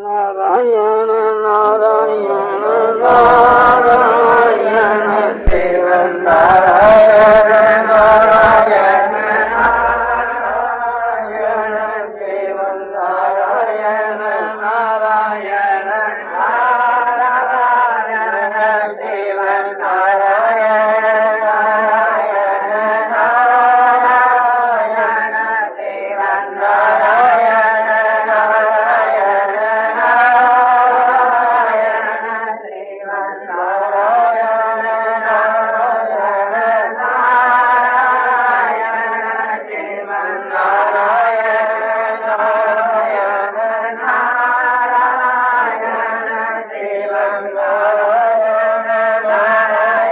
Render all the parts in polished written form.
नारायण नारायण नारायण शिव नारायण नारायण नारायण शिव नारायण नारायण नारायण शिव नारायण नारायण नारायण शिव नारायण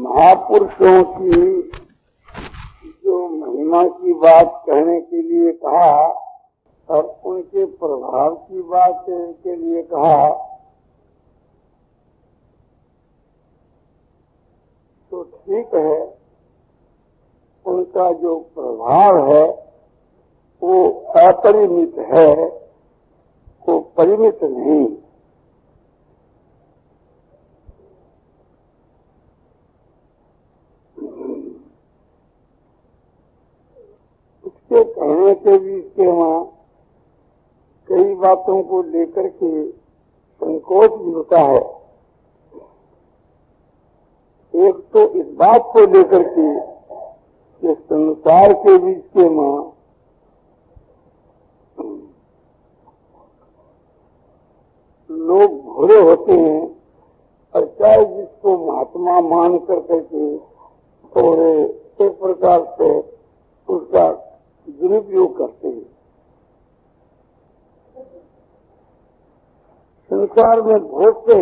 महापुरुषों की जो महिमा की बात कहने के लिए कहा और उनके प्रभाव की बात के लिए कहा, तो ठीक है, उनका जो प्रभाव है वो अपरिमित है, वो परिमित नहीं। कहने के भी इसके वहाँ कई बातों को लेकर के संकोच भी होता है। एक तो इस बात को लेकर के कि संसार के बीच के वहाँ लोग भोले होते हैं और चाहे जिसको महात्मा मान कर करके थोड़े एक प्रकार से उसका दुरुपयोग करते हैं। संसार में बहुत से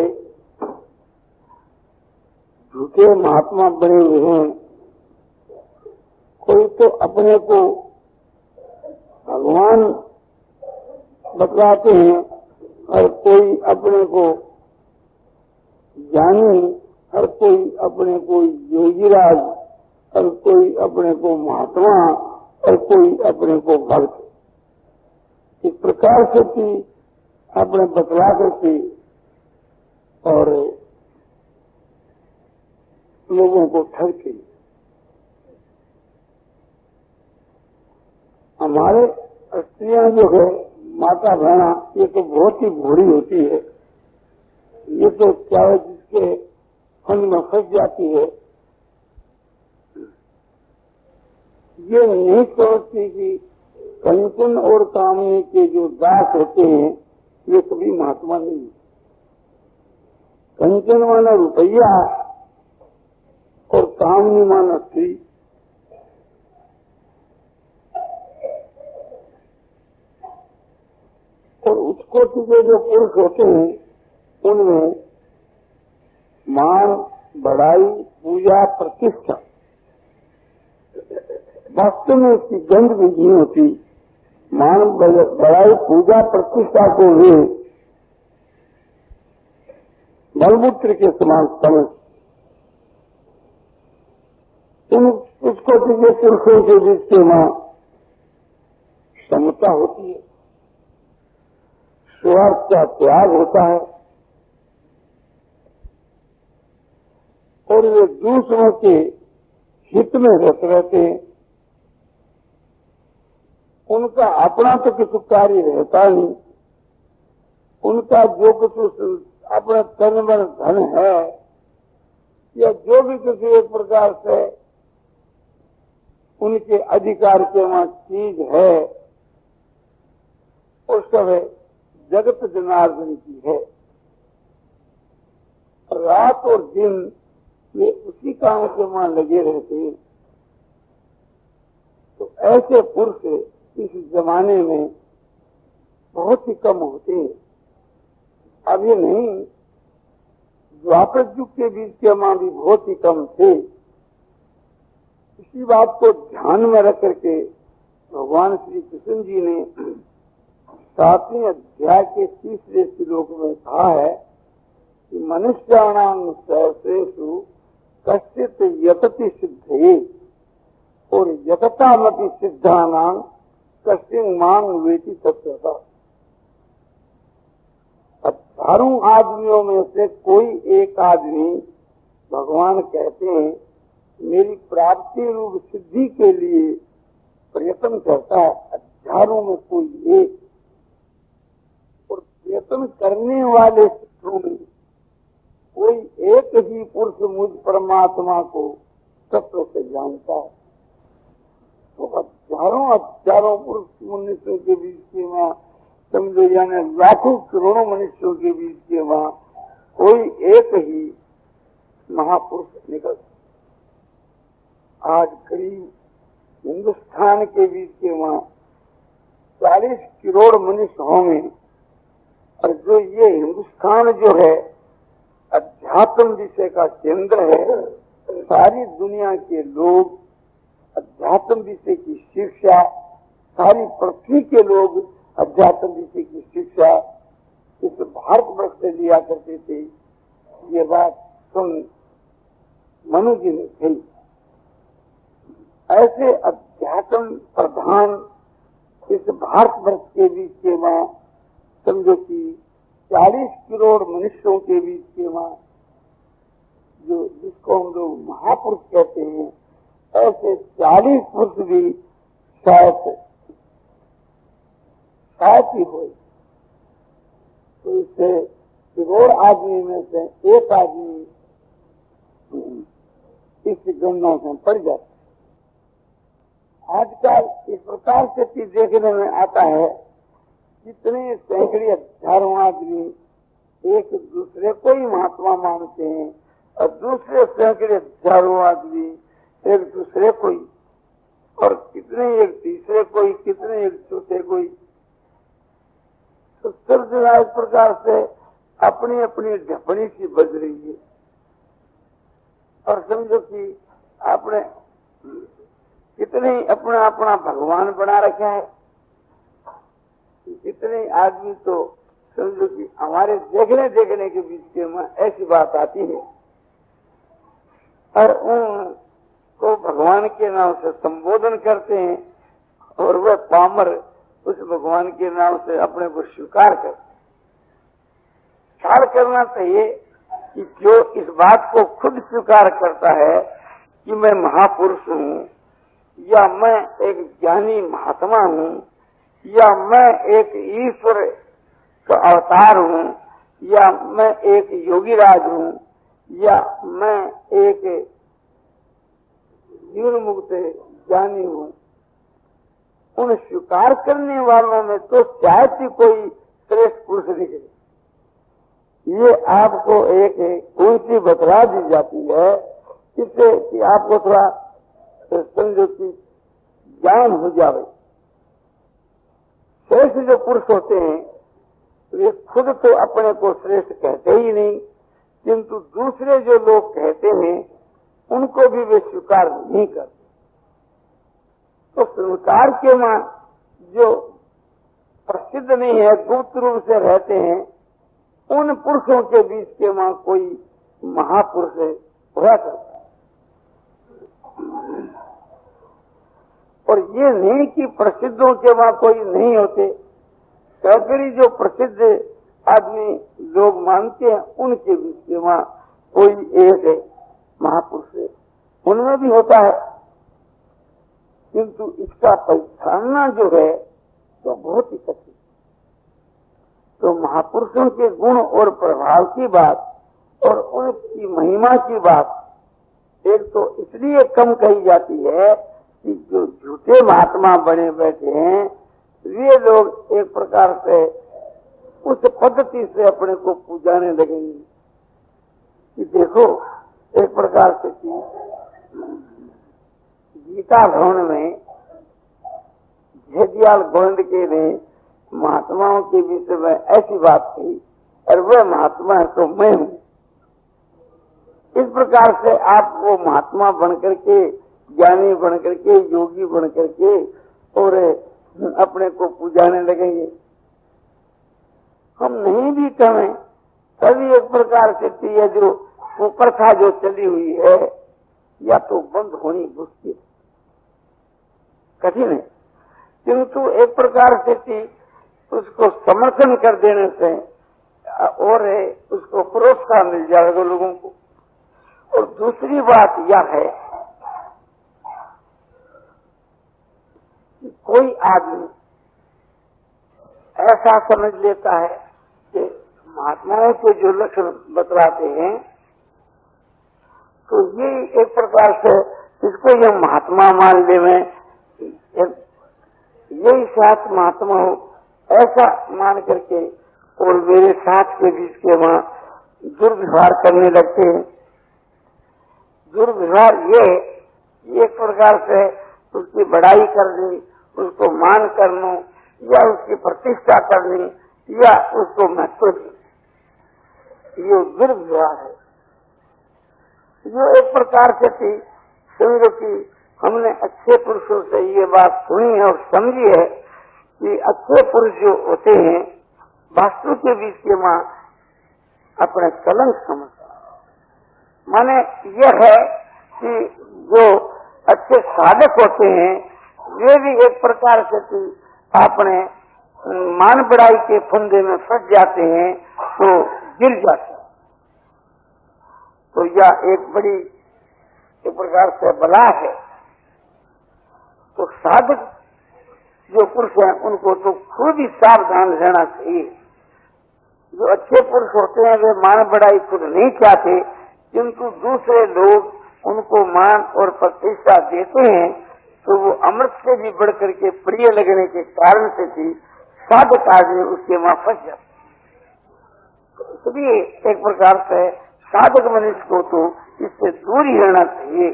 झूठे महात्मा बने हुए हैं। कोई तो अपने को भगवान बतलाते हैं और कोई अपने को ज्ञानी और कोई अपने को योगीराज और कोई अपने को महात्मा और कोई अपने को भक्त, इस प्रकार से कि अपने बतला करके और लोगों को ठगते। हमारे स्त्रियां जो है माता बहना, ये तो बहुत ही भोली होती है। ये तो चाहे जिसके फंड में फंस जाती है, ये नहीं समझती कि कंचन और कामनी के जो दास होते हैं ये कभी महात्मा नहीं। कंचन माना रुपया और कामनी माना स्त्री। और उसको के जो पुरुष होते हैं उनमें मान, बड़ाई, पूजा, प्रतिष्ठा, वास्तव में उसकी गंध भी नहीं होती। मान, बड़ाई, पूजा, प्रतिष्ठा को वे मलमूत्र के समान समझ। उसको के पुरुषों के बीच के वहां समता होती है, स्वार्थ का त्याग होता है और वे दूसरों के हित में रहते हैं। उनका अपना तो कुछ कार्य रहता नहीं। उनका जो कुछ अपना तन मन धन है या जो भी किसी एक प्रकार से उनके अधिकार के वहां चीज है, वो सब जगत जनार्दन की है। रात और दिन वे उसी काम के वहां लगे रहते हैं। तो ऐसे पुरुष इस जमाने में बहुत ही कम होते हैं। अब ये नहीं, द्वापर युग के बीच के मां भी बहुत ही कम थे। इसी बात को ध्यान में रख करके भगवान श्री कृष्ण जी ने 7वें अध्याय के 30वें श्लोक में कहा है कि मनुष्याणां सहस्रेषु कश्चित् यतति सिद्धये और यततामपि सिद्धानां कश्चिन् मां वेति तत्वतः। 18 आदमियों में से कोई एक आदमी भगवान कहते हैं मेरी प्राप्ति रूप सिद्धि के लिए प्रयत्न करता है। 18 में कोई एक, और प्रयत्न करने वाले सिद्धों में कोई एक ही पुरुष मुझ परमात्मा को तत्व से जानता है। तो हजारों पुरुष मनुष्यों के बीच के वहाँ समझो, यानी लाखों करोड़ों मनुष्यों के बीच के वहाँ कोई एक ही महापुरुष निकल। आज करीब हिंदुस्तान के बीच के वहाँ 40 करोड़ मनुष्य होंगे, और जो ये हिंदुस्तान जो है अध्यात्म विषय का केंद्र है। सारी दुनिया के लोग अध्यात्म विषय की शिक्षा, सारी पृथ्वी के लोग अध्यात्म विषय की शिक्षा इस भारतवर्ष से लिया करते थे। ये बात सुन मनु जी ने कही। ऐसे अध्यात्म प्रधान इस भारतवर्ष के बीच के वहाँ समझो कि 40 करोड़ मनुष्यों के बीच के वहाँ जो जिसको हम लोग महापुरुष कहते हैं, ऐसे 40 पुरुष भी शायद ही हो। तो इससे करोड़ आदमी में से एक आदमी इस गणना से पड़ जाता है। आजकल इस प्रकार से चीज देखने में आता है, कितने सैकड़े हजारों आदमी एक दूसरे को ही महात्मा मानते हैं, और दूसरे सैकड़े हजारों आदमी एक दूसरे को ही, और कितने एक तीसरे को ही, कितने एक चौथे को ही। तो सब इस प्रकार से अपनी अपनी ढपनी सी बज रही है। और समझो कि आपने कितने अपना अपना भगवान बना रखा है। कितने आदमी तो समझो कि हमारे देखने के बीच में ऐसी बात आती है, और उनको भगवान के नाम से संबोधन करते हैं, और वह पामर उस भगवान के नाम से अपने को स्वीकार करते। ख्याल करना चाहिए कि जो इस बात को खुद स्वीकार करता है कि मैं महापुरुष हूँ, या मैं एक ज्ञानी महात्मा हूँ, या मैं एक ईश्वर का अवतार हूँ, या मैं एक योगीराज हूँ, या मैं एक जीवन मुक्त ज्ञानी हूँ, उन स्वीकार करने वालों में तो शायद ही कोई श्रेष्ठ पुरुष निकले। ये आपको एक कुंजी बतला दी जाती है, इससे कि आपको थोड़ा समझो कि ज्ञान हो जाए। श्रेष्ठ जो पुरुष होते हैं वे खुद तो अपने को श्रेष्ठ कहते ही नहीं, किंतु दूसरे जो लोग कहते हैं उनको भी वे स्वीकार नहीं करते। तो संसार के मां जो प्रसिद्ध नहीं है, गुप्त रूप से रहते हैं, उन पुरुषों के बीच के मां कोई महापुरुष हुआ करता है। और ये नहीं कि प्रसिद्धों के वहां कोई नहीं होते। सैकड़ी जो प्रसिद्ध आदमी लोग मानते हैं उनके बीच के वहां कोई एक महापुरुष है, उनमें भी होता है, किंतु इसका पहचानना जो है तो बहुत ही कठिन। तो महापुरुषों के गुण और प्रभाव की बात और उनकी महिमा की बात एक तो इसलिए कम कही जाती है कि जो झूठे महात्मा बने बैठे हैं वे लोग एक प्रकार से उस पद्धति से अपने को पूजाने लगेंगे कि देखो एक प्रकार से गीता भवन में झेदियाल गोविंद के ने महात्माओं के विषय में ऐसी बात कही, और वह महात्मा है तो मैं हूँ। इस प्रकार से आप वो महात्मा बनकर के ज्ञानी बन करके, योगी बन करके और अपने को पूजाने लगेंगे। हम नहीं भी कहें तभी एक प्रकार से यह जो वो प्रथा जो चली हुई है या तो बंद होनी मुश्किल कठिन है, किंतु एक प्रकार से उसको समर्थन कर देने से और उसको प्रोत्साहन मिल जाएगा लोगों को। और दूसरी बात यह है कि कोई आदमी ऐसा समझ लेता है कि महात्माओं के जो लक्षण बतलाते हैं तो ये एक प्रकार से इसको ये महात्मा मान ले, में यही साथ महात्मा हो ऐसा मान करके और मेरे साथ के बीच के वहां दुर्व्यवहार करने लगते हैं। दुर्व्यवहार ये एक प्रकार से उसकी बड़ाई करनी, उसको मान करना या उसकी प्रतिष्ठा करनी या उसको महत्व देना, ये दुर्व्यवहार है। जो एक प्रकार से थी समझो कि हमने अच्छे पुरुषों से ये बात सुनी है और समझी है कि अच्छे पुरुष जो होते हैं वास्तु के बीच के मां अपने कलंक समझता, माने यह है कि जो अच्छे साधक होते हैं वे भी एक प्रकार से अपने मान बढ़ाई के फंदे में फंस जाते हैं तो गिर जाते हैं। तो यह एक बड़ी एक प्रकार से बला है। तो साधक जो पुरुष हैं उनको तो खुद ही सावधान रहना चाहिए। जो अच्छे पुरुष होते हैं वे मान बढ़ाई खुद नहीं चाहते, किंतु दूसरे लोग उनको मान और प्रतिष्ठा देते हैं तो वो अमृत से भी बढ़ करके प्रिय लगने के कारण से भी साधक आदमी उसके वहां फंस जाते। इसलिए एक प्रकार से साधक मनुष्य को तो इससे दूर ही रहना चाहिए।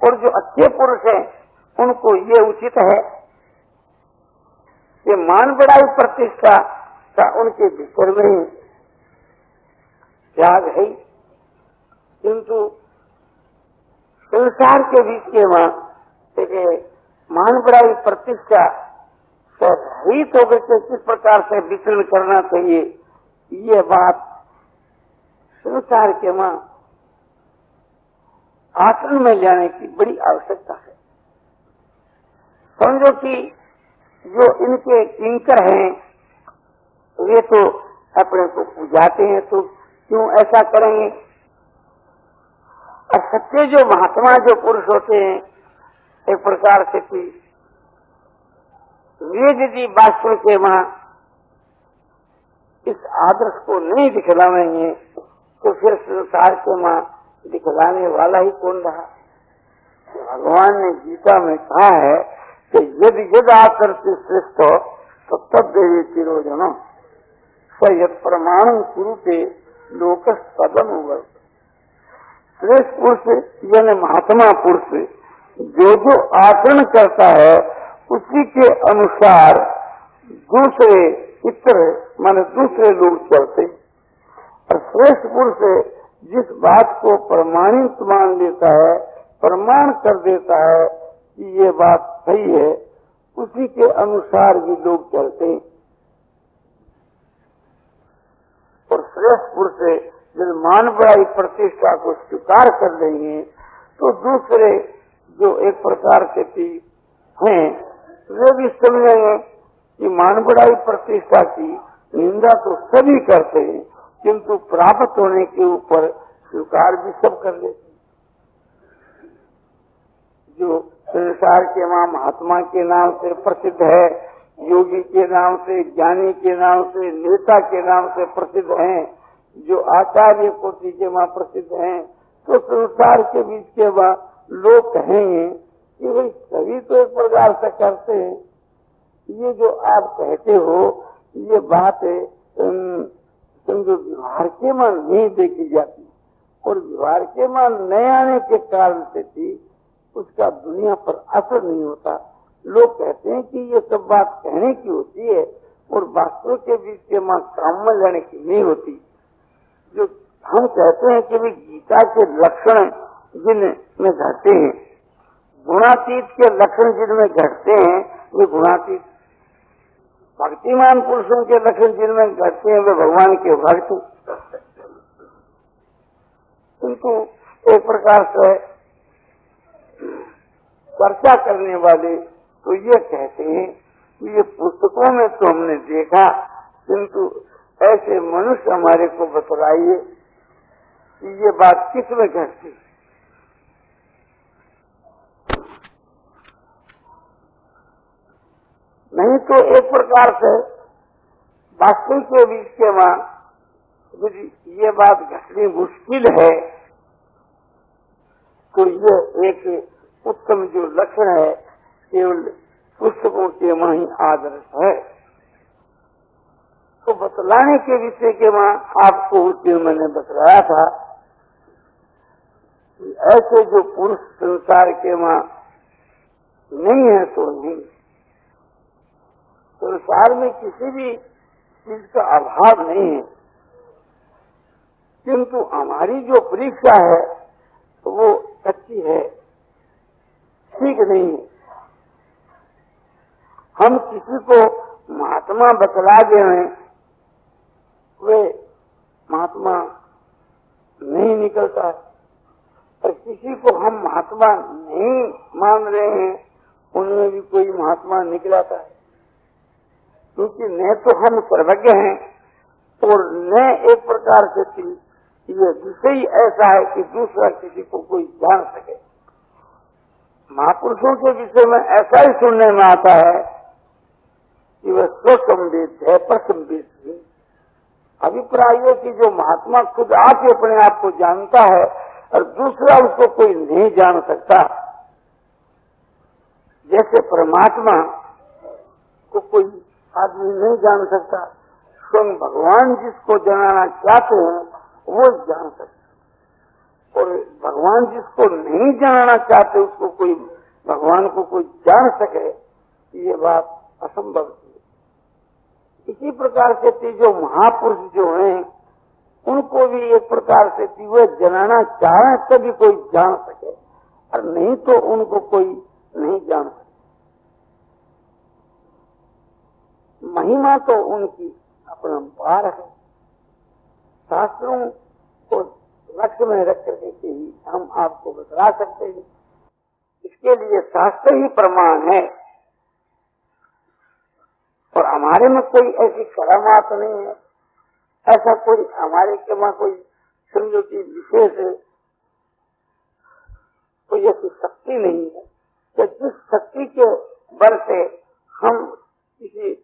और जो अच्छे पुरुष हैं उनको ये उचित है कि मान बढ़ाई प्रतिष्ठा का उनके भीतर में ही त्याग है, किंतु संसार के बीच के वहां मान बढ़ाई प्रतिष्ठा से रहित होकर के किस प्रकार से विचरण करना चाहिए, ये बात संसार के वहां आचरण में लाने की बड़ी आवश्यकता है। समझो कि जो इनके किंकर हैं वे तो अपने को पूजाते हैं तो क्यों ऐसा करेंगे। और सच्चे जो महात्मा जो पुरुष होते हैं एक प्रकार से वे यदि वास्तव के वहां इस आदर्श को नहीं दिखलाएंगे तो फिर संसार के वहां दिखलाने वाला ही कौन रहा। भगवान ने गीता में कहा है कि यदि यद आचरति श्रेष्ठ तो तब देवी तिरोजनो स यद प्रमाणम कुरुते लोकस पदम उगल। श्रेष्ठ पुरुष यानी महात्मा पुरुष जो जो आचरण करता है उसी के अनुसार दूसरे इतर माने दूसरे लोग चलते। और श्रेष्ठ पुरुष जिस बात को प्रमाणित मान लेता है, प्रमाण कर देता है कि ये बात सही है, उसी के अनुसार भी लोग चलते हैं। और श्रेष्ठ पुरुष जब मान बढ़ाई प्रतिष्ठा को स्वीकार कर लेंगे तो दूसरे जो एक प्रकार से हैं वे भी समझेंगे कि मान बढ़ाई प्रतिष्ठा की निंदा तो सभी करते हैं, किंतु प्राप्त होने के ऊपर स्वीकार भी सब कर लेते। जो संसार के वहां महात्मा के नाम से प्रसिद्ध है, योगी के नाम से, ज्ञानी के नाम से, नेता के नाम से प्रसिद्ध हैं, जो आचार्य कोटि के वहां प्रसिद्ध हैं, तो संसार के बीच के वहां लोग कहेंगे कि भाई सभी तो एक प्रकार से करते हैं, ये जो आप कहते हो ये बात समझो व्यवहार के मान नहीं देखी जाती। और व्यवहार के मान नए आने के कारण से भी उसका दुनिया पर असर नहीं होता। लोग कहते हैं कि ये सब बात कहने की होती है और वास्तव के बीच के मां काम में लेने की नहीं होती। जो हम कहते हैं कि भाई गीता के लक्षण जिनमें घटते हैं, गुणातीत के लक्षण जिनमें घटते हैं वे गुणातीत, भक्तिमान पुरुषों के लक्षण जिनमें घटते हैं वे भगवान के भक्त। किंतु एक प्रकार से चर्चा करने वाले तो ये कहते हैं कि ये पुस्तकों में तो हमने देखा, किंतु ऐसे मनुष्य हमारे को बतलाइए कि ये बात किस में घटती। नहीं तो एक प्रकार से वास्तविक के बीच के वहां ये बात घटनी मुश्किल है, तो ये एक उत्तम जो लक्षण है केवल पुस्तकों के वहां ही आदर्श है। तो बतलाने के विषय के वहां आपको उस दिन मैंने बतलाया था कि ऐसे जो पुरुष संसार के वहां नहीं है तो नहीं, संसार में किसी भी चीज का अभाव नहीं है, किंतु हमारी जो परीक्षा है वो अच्छी है, ठीक नहीं है। हम किसी को महात्मा बतला दे रहे हैं, वे महात्मा नहीं निकलता, और किसी को हम महात्मा नहीं मान रहे हैं उनमें भी कोई महात्मा निकलाता है। क्योंकि न तो हम सर्वज्ञ हैं और न एक प्रकार से ये विषय ऐसा है कि दूसरा किसी को कोई जान सके। महापुरुषों के विषय में ऐसा ही सुनने में आता है कि वह स्वसंवेद है, प्रसंवेद है। अभिप्रायों की जो महात्मा खुद आके अपने आप को जानता है और दूसरा उसको कोई नहीं जान सकता। जैसे परमात्मा को कोई आदमी नहीं जान सकता, स्वयं भगवान जिसको जानना चाहते हैं वो जान सकते, और भगवान जिसको नहीं जानना चाहते उसको कोई भगवान को कोई जान सके, ये बात असंभव है। इसी प्रकार से जो महापुरुष जो हैं उनको भी एक प्रकार से वे जनाना चाहे तभी कोई जान सके, और नहीं तो उनको कोई नहीं जान सके। महिमा तो उनकी अपरंपार है। शास्त्रों को लक्ष्य में रख करके ही हम आपको बता सकते हैं। इसके लिए शास्त्र ही प्रमाण है, और हमारे में कोई ऐसी करामात नहीं है, ऐसा कोई हमारे के वहां कोई समझो कि विशेष कोई ऐसी शक्ति नहीं है कि जिस शक्ति के बल से हम किसी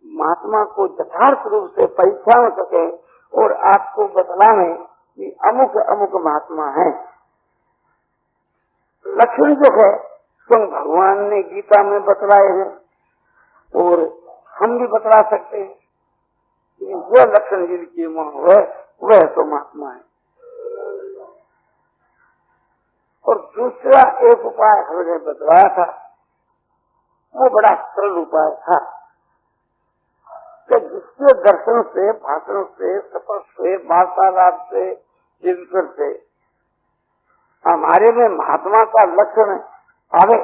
महात्मा को यथार्थ रूप से पहचान सके और आपको बतलाने कि अमुक अमुक महात्मा है। लक्षण जो है स्वयं भगवान ने गीता में बतलाए हैं और हम भी बतला सकते हैं कि वह लक्षण जिनकी वह तो महात्मा है। और दूसरा एक उपाय हमने बतलाया था, वो बड़ा सरल उपाय था कि जिसके दर्शन से, भाषण से, शपथ से, वार्तालाप से, चिंतन से हमारे में महात्मा का लक्षण आवे,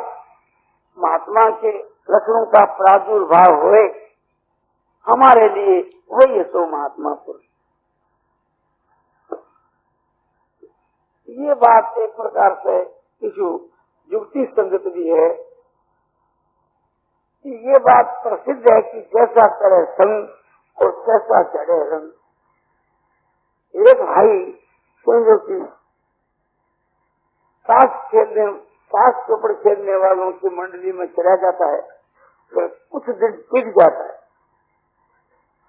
महात्मा के लक्षणों का प्रादुर्भाव होए, हमारे लिए वही सो महात्मा पुरुष। ये बात एक प्रकार से किसी युक्ति संगत भी है कि ये बात प्रसिद्ध है कि जैसा करे संग और कैसा चढ़े रंग। एक भाई समझो कि ताश चौपड़ खेलने वालों की मंडली में चला जाता है, तो कुछ दिन टिक जाता है,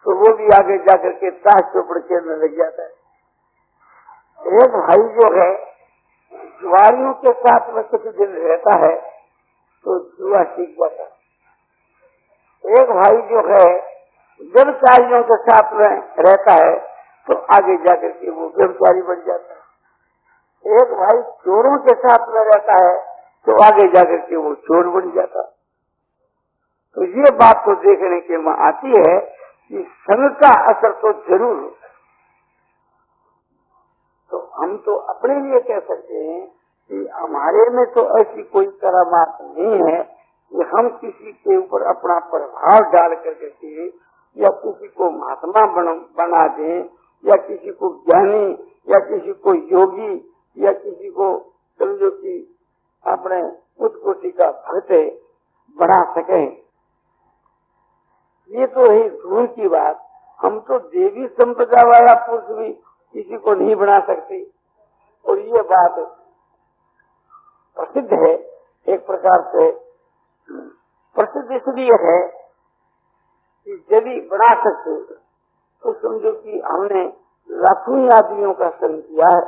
तो वो भी आगे जाकर के ताश चौपड़ खेलने लग जाता है। एक भाई जो है जुआरियों के साथ में कुछ दिन रहता है तो जुआ सीख जाता है। एक भाई जो है व्यभिचारियों के साथ में रहता है तो आगे जाकर के वो व्यभिचारी बन जाता है। एक भाई चोरों के साथ में रहता है तो आगे जाकर के वो चोर बन जाता है। तो ये बात तो देखने के में आती है कि संग का असर तो जरूर होता है। तो हम तो अपने लिए कह सकते हैं कि हमारे में तो ऐसी कोई करामात नहीं है कि हम किसी के ऊपर अपना प्रभाव डाल करके के या किसी को महात्मा बना दें या किसी को ज्ञानी या किसी को योगी या किसी को समझो कि अपने उच्च कोटि का भक्त बना सके। ये तो है दूर की बात। हम तो देवी संपदा वाला पुरुष भी किसी को नहीं बना सकते। और ये बात प्रसिद्ध है, एक प्रकार से प्रसिद्ध इसलिए है कि यदि बना सकते तो समझो कि हमने लाखों ही आदमियों का संग किया है,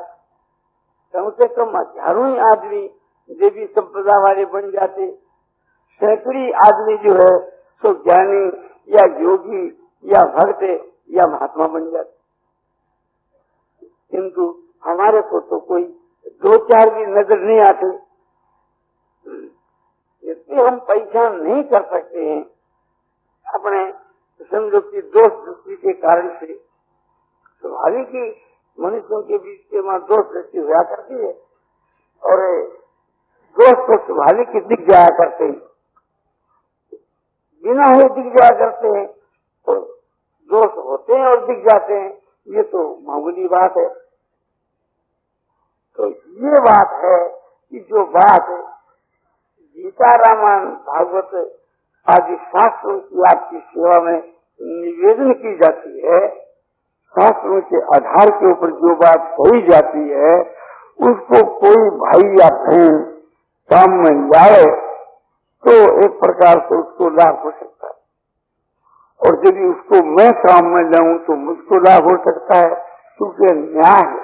कम से कम हजारों ही आदमी देवी संपदा वाले बन जाते, सैकड़ी आदमी जो है तो ज्ञानी या योगी या भक्त या महात्मा बन जाते। किंतु हमारे को तो कोई दो चार भी नजर नहीं आते, इसलिए हम पहचान नहीं कर सकते हैं अपने समझो की दोष दृष्टि के कारण से। स्वाभाविक ही मनुष्यों के बीच में दोष दृष्टि हुआ करती है और दोष तो स्वाभाविक ही दिख जाया करते हैं, बिना हुए दिख जाया करते हैं, तो दोष होते हैं और दिख जाते हैं, ये तो मामूली बात है। तो ये बात है कि जो बात गीता रामायण भागवत आदि शास्त्रों की आपकी सेवा में निवेदन की जाती है, शास्त्रों के आधार के ऊपर जो बात कही जाती है उसको कोई भाई या बहन काम में लाए तो एक प्रकार से उसको लाभ हो सकता है, और यदि उसको मैं काम में लाऊं तो मुझको लाभ हो सकता है, क्योंकि न्याय है।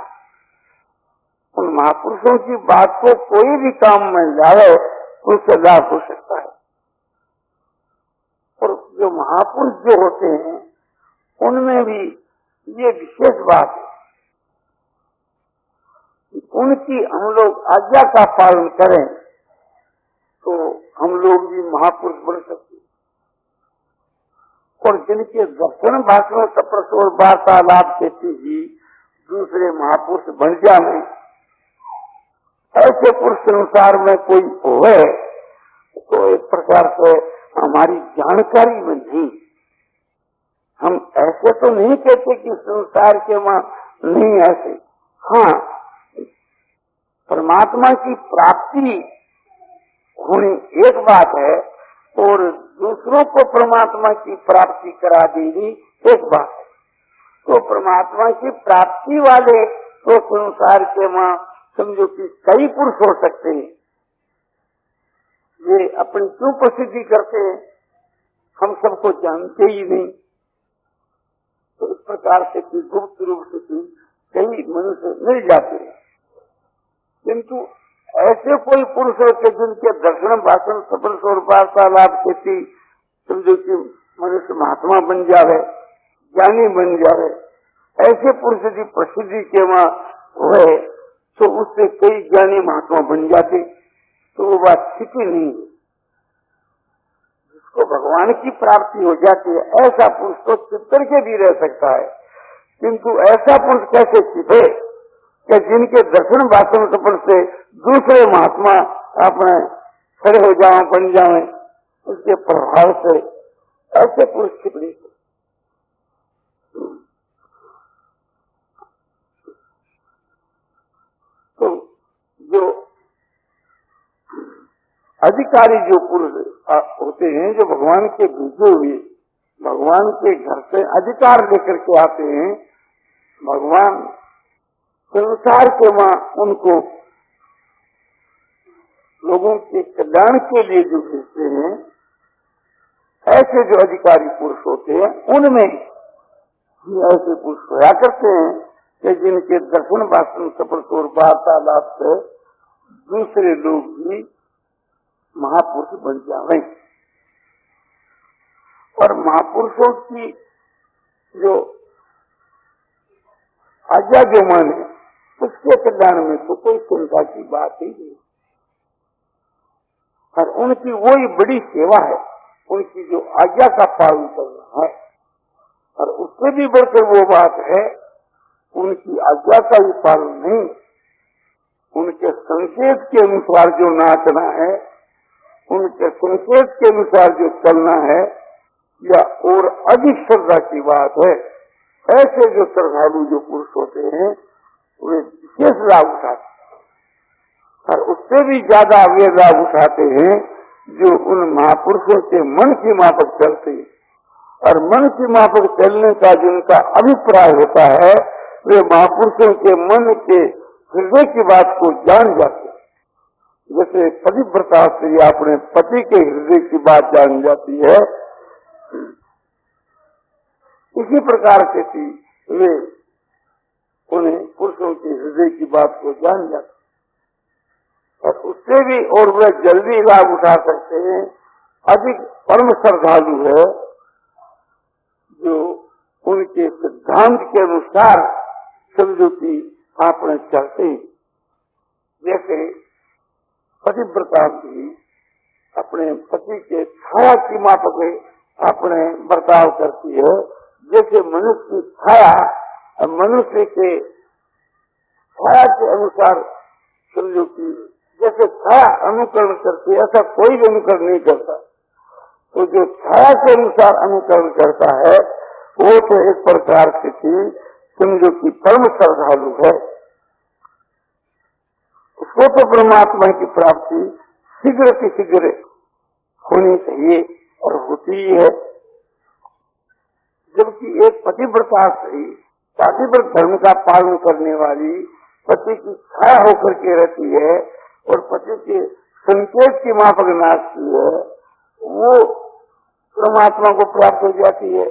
उन महापुरुषों की बात को कोई भी काम में लाए तो उससे लाभ हो सकता है। और जो महापुरुष जो होते हैं उनमें भी ये विशेष बात है कि उनकी हम लोग आज्ञा का पालन करें तो हम लोग भी महापुरुष बन सकते हैं। और जिनके दर्शन भाषणों सप्रसोर वार्तालाप देती ही दूसरे महापुरुष बन जाए, ऐसे पुरुष संसार में कोई होवे तो एक प्रकार से हमारी जानकारी में नहीं। हम ऐसे तो नहीं कहते कि संसार के वहां नहीं ऐसे, हाँ परमात्मा की प्राप्ति होनी एक बात है और दूसरों को परमात्मा की प्राप्ति करा देनी एक बात है। तो परमात्मा की प्राप्ति वाले तो संसार के वहां समझो कि कई पुरुष हो सकते हैं, ये अपनी क्यों प्रसिद्धि करते हैं हम सबको जानते ही नहीं। तो इस प्रकार से कि गुप्त रूप से कई मनुष्य मिल जाते हैं, किंतु ऐसे कोई पुरुष होते जिनके दर्शन भाषण सफल और वार्तालाप खेती समझो कि मनुष्य महात्मा बन जावे, ज्ञानी बन जावे, ऐसे पुरुष यदि प्रसिद्धि के वहां हुए तो उससे कई ज्ञानी महात्मा बन जाते, तो वो बात ठीक ही नहीं है। जिसको भगवान की प्राप्ति हो जाती है ऐसा पुरुष तो चित्तर के भी रह सकता है, किंतु ऐसा पुरुष कैसे छिपे कि जिनके दर्शन भाषण सफल से दूसरे महात्मा अपने खड़े हो जाए बन जाए, उसके प्रभाव से ऐसे पुरुष छिप नहीं सकते। तो जो अधिकारी जो पुरुष होते हैं जो भगवान के भेजे हुए भगवान के घर से अधिकार लेकर के आते हैं, भगवान संसार के वहां उनको लोगों के कल्याण के लिए जो भेजते हैं, ऐसे जो अधिकारी पुरुष होते हैं उनमें ऐसे पुरुष होया करते हैं कि जिनके दर्शन भाषण सफल और वार्तालाप से दूसरे लोग भी महापुरुष बन जावे। और महापुरुषों की जो आज्ञा जो माने उसके कल्याण में तो कोई चिंता की बात ही नहीं, और उनकी वही बड़ी सेवा है, उनकी जो आज्ञा का पालन करना है। और उससे भी बढ़कर वो बात है उनकी आज्ञा का ही पालन नहीं, उनके संकेत के अनुसार जो नाचना है, उनके संकेत के अनुसार जो चलना है, या और अधिक श्रद्धा की बात है। ऐसे जो श्रद्धालु जो पुरुष होते हैं वे विशेष लाभ उठाते हैं, और उससे भी ज्यादा वे लाभ उठाते हैं जो उन महापुरुषों के मन की माफक चलते हैं। और मन की माफक चलने का जिनका अभिप्राय होता है, वे महापुरुषों के मन के हृदय की बात को जान जाते हैं। जैसे पतिव्रता स्त्री अपने पति के हृदय की बात जान जाती है, इसी प्रकार से वे उन्हें पुरुषों के हृदय की बात को जान जाते हैं, और उससे भी और वे जल्दी लाभ उठा सकते हैं। अधिक परम श्रद्धालु है जो उनके सिद्धांत के अनुसार समझो कि आपने चलते हैं। जैसे पतिव्रता भी अपने पति के छाया की माफक अपने बर्ताव करती है। जैसे मनुष्य की छाया मनुष्य के छाया के अनुसार समझो कि जैसे छाया अनुकरण करती है, ऐसा कोई भी अनुकरण नहीं करता। तो जो छाया के अनुसार अनुकरण करता है वो तो एक प्रकार से समझो कि परम श्रद्धालु है। उसको तो परमात्मा की प्राप्ति शीघ्र की शीघ्र होनी चाहिए और होती ही है। जबकि एक पतिव्रता स्त्री पतिव्रत धर्म का पालन करने वाली पति की छाया होकर के रहती है और पति के संकेत की माफक नाचती है, वो परमात्मा को प्राप्त हो जाती है।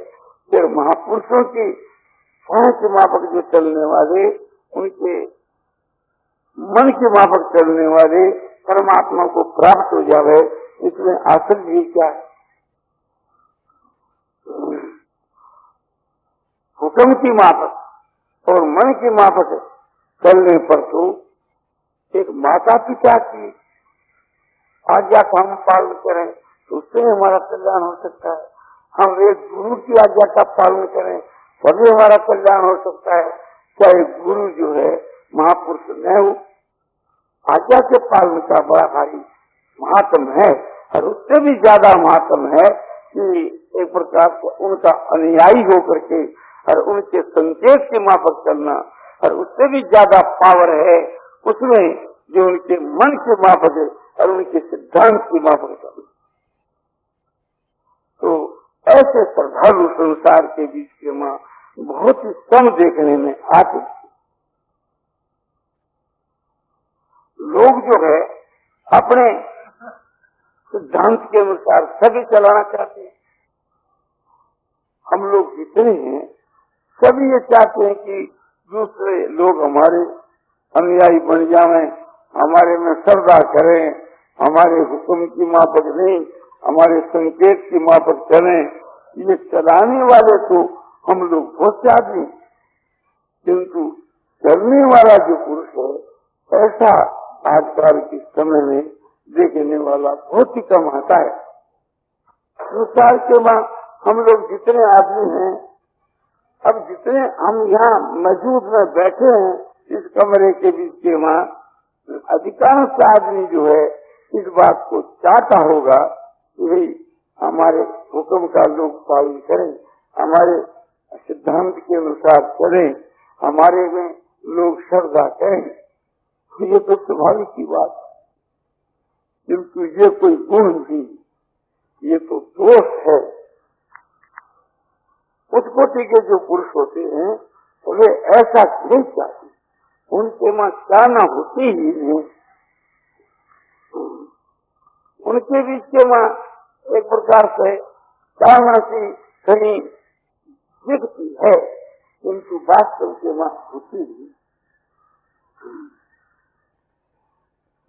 फिर महापुरुषों की छाया के माफक जो चलने वाले, उनके मन के माफक चलने वाले परमात्मा को प्राप्त हो जावे, इसमें आश्चर्य भी क्या है। हुक्म की माफक और मन की माफक चलने पर तो एक माता पिता की आज्ञा का हम पालन करें तो उससे हमारा कल्याण हो सकता है। हम एक गुरु की आज्ञा का पालन करें तभी हमारा कल्याण हो सकता है। चाहे गुरु जो है महापुरुष न हो, आज्ञा के पालन का बड़ा भारी महात्म है, और उससे भी ज्यादा महात्म है कि एक प्रकार से उनका अनुयायी होकर के और उनके संकेत के माफक चलना, और उससे भी ज्यादा पावर है उसमें जो उनके मन के माफक है और उनके सिद्धांत की माफक चलना। तो ऐसे श्रद्धालु संसार के बीच के मां बहुत ही कम देखने में आते। लोग जो है अपने सिद्धांत के अनुसार सभी चलाना चाहते हैं। हम लोग जितने हैं सभी ये चाहते हैं कि दूसरे लोग हमारे अनुयायी बन जाएं, हमारे में श्रद्धा करें, हमारे हुक्म की माफक नहीं, हमारे संकेत की माफक चलें। ये चलाने वाले तो हम लोग बहुत चाहते हैं, किंतु करने वाला जो पुरुष है ऐसा आजकल के समय में देखने वाला बहुत ही कम आता है। संसार के बाद हम लोग जितने आदमी हैं, अब जितने हम यहाँ मौजूद में बैठे हैं इस कमरे के बीच के वहाँ, अधिकांश आदमी जो है इस बात को चाहता होगा कि भाई हमारे हुक्म का लोग पालन करें, हमारे सिद्धांत के अनुसार चलें, हमारे में लोग श्रद्धा करें। ये तो स्वाभाविक की बात है, किंतु ये कोई गुण नहीं, ये तो दोष है। उस कोटि के जो पुरुष होते हैं वे ऐसा नहीं चाहते, उनके मां चाहना होती ही नहीं। उनके बीच के मां एक प्रकार से चाहना सी कहीं दिखती है, किंतु वास्तव के मां होती नहीं।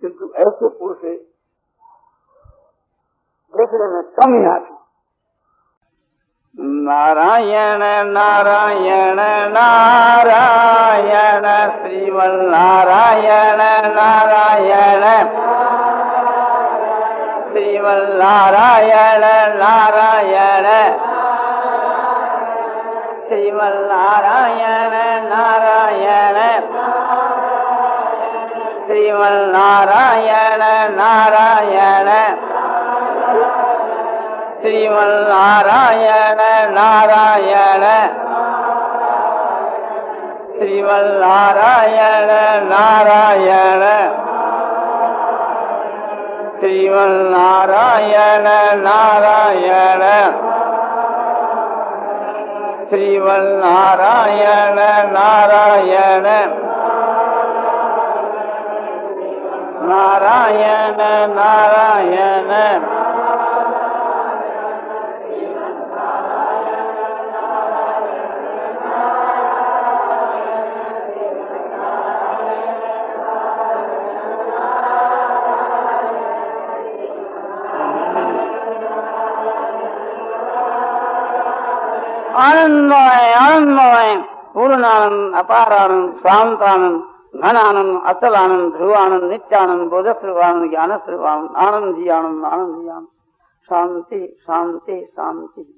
किंतु ऐसे पुरुष देखने में कम ही आते। नारायण नारायण नारायण श्रीमन्नारायण नारायण श्रीमन्नारायण नारायण श्रीमन्नारायण नारायण श्री श्रीमन्नारायण नारायण श्रीमन्नारायण नारायण श्रीमन्नारायण नारायण श्रीमन्नारायण नारायण श्रीमन्नारायण नारायण नारायण नारायण आनंदमय आनंदमय पूर्णानंद अपारानंद शांतानंद घनानंद अचलानंद ध्रुवानंद नित्यानंद बोधस्वरूपानंद ज्ञानस्वरूपानंद आनंद जी आनंद शांति शांति शांति।